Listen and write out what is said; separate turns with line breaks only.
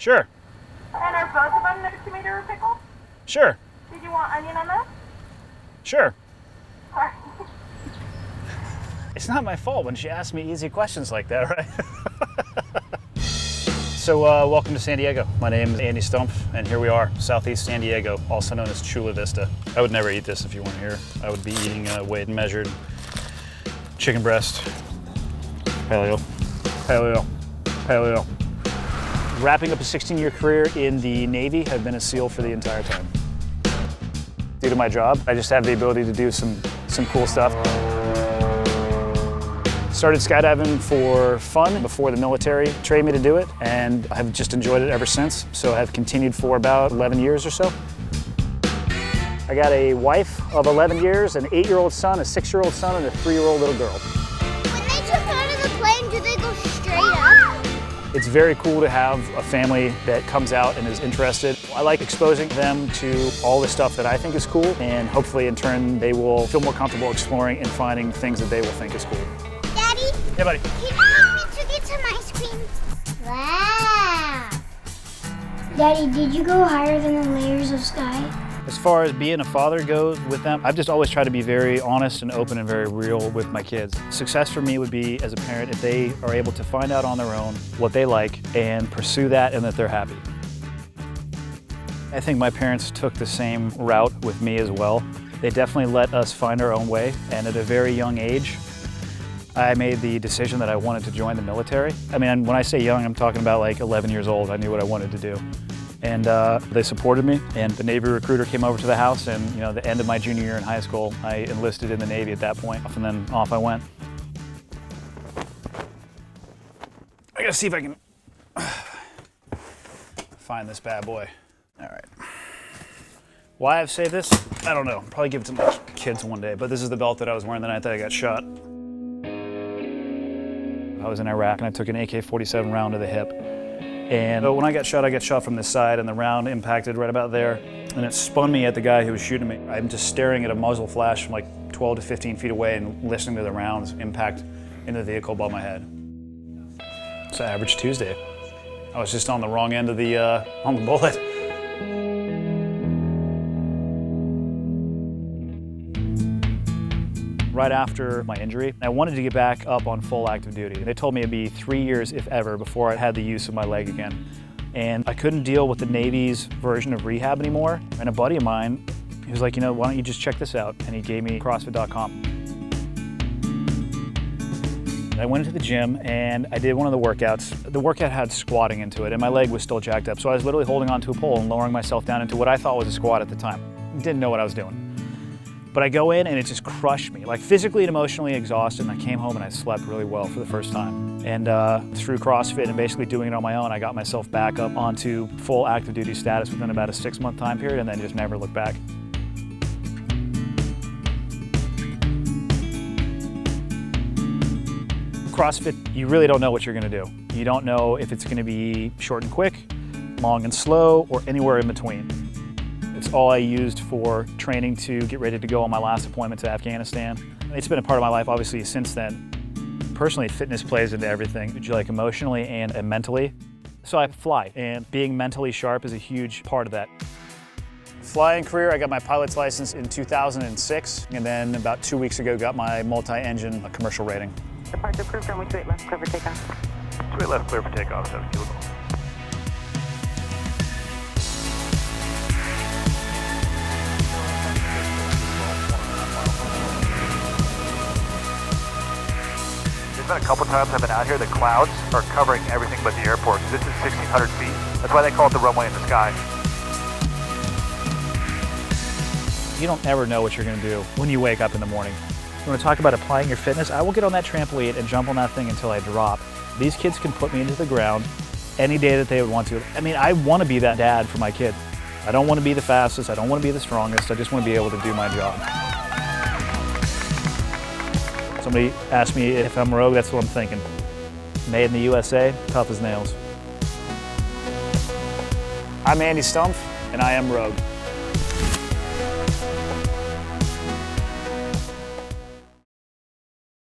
Sure.
And are both of them next tomato or pickle?
Sure.
Did you want onion on those?
Sure.
Sorry.
It's not my fault when she asks me easy questions like that, right? So welcome to San Diego. My name is Andy Stumpf, and here we are, Southeast San Diego, also known as Chula Vista. I would never eat this if you weren't here. I would be eating weighed and measured chicken breast, paleo, paleo, paleo. Wrapping up a 16-year career in the Navy, I've been a SEAL for the entire time. Due to my job, I just have the ability to do some cool stuff. Started skydiving for fun before the military trained me to do it, and I've just enjoyed it ever since. So I've continued for about 11 years or so. I got a wife of 11 years, an 8-year-old son, a 6-year-old son, and a 3-year-old little girl.
When they jump out of the plane, do they go straight up?
It's very cool to have a family that comes out and is interested. I like exposing them to all the stuff that I think is cool, and hopefully in turn they will feel more comfortable exploring and finding things that they will think is cool.
Daddy?
Yeah, buddy.
Can you help me to get some ice cream? Wow. Daddy, did you go higher than the layers of sky?
As far as being a father goes with them, I've just always tried to be very honest and open and very real with my kids. Success for me would be, as a parent, if they are able to find out on their own what they like and pursue that and that they're happy. I think my parents took the same route with me as well. They definitely let us find our own way, and at a very young age, I made the decision that I wanted to join the military. I mean, when I say young, I'm talking about like 11 years old. I knew what I wanted to do. And they supported me, and the Navy recruiter came over to the house, and the end of my junior year in high school, I enlisted in the Navy at that point, and then off I went. I gotta see if I can find this bad boy. All right. Why I've saved this, I don't know. Probably give it to my kids one day, but this is the belt that I was wearing the night that I got shot. I was in Iraq, and I took an AK-47 round to the hip. And when I got shot from this side, and the round impacted right about there, and it spun me at the guy who was shooting me. I'm just staring at a muzzle flash from like 12 to 15 feet away and listening to the rounds impact into the vehicle above my head. It's an average Tuesday. I was just on the wrong end of the bullet. Right after my injury, I wanted to get back up on full active duty. They told me it'd be 3 years, if ever, before I had the use of my leg again. And I couldn't deal with the Navy's version of rehab anymore. And a buddy of mine, he was like, why don't you just check this out? And he gave me CrossFit.com. I went into the gym and I did one of the workouts. The workout had squatting into it, and my leg was still jacked up. So I was literally holding onto a pole and lowering myself down into what I thought was a squat at the time. Didn't know what I was doing. But I go in and it just crushed me, like physically and emotionally exhausted, and I came home and I slept really well for the first time. And through CrossFit and basically doing it on my own, I got myself back up onto full active duty status within about a 6-month time period, and then just never looked back. CrossFit, you really don't know what you're gonna do. You don't know if it's gonna be short and quick, long and slow, or anywhere in between. It's all I used for training to get ready to go on my last deployment to Afghanistan. It's been a part of my life, obviously, since then. Personally, fitness plays into everything, like emotionally and mentally. So I fly, and being mentally sharp is a huge part of that. Flying career, I got my pilot's license in 2006, and then about 2 weeks ago got my multi-engine commercial rating.
Departure approved, runway 28 left, clear for takeoff.
28 left, clear for takeoff, 7 kilo. Been a couple times I've been out here, the clouds are covering everything but the airport. This is 1,600 feet. That's why they call it the runway in the sky. You don't ever know what you're gonna do when you wake up in the morning. You wanna talk about applying your fitness? I will get on that trampoline and jump on that thing until I drop. These kids can put me into the ground any day that they would want to. I mean, I wanna be that dad for my kid. I don't wanna be the fastest, I don't wanna be the strongest, I just wanna be able to do my job. Somebody asked me if I'm rogue, that's what I'm thinking. Made in the USA, tough as nails. I'm Andy Stumpf, and I am rogue.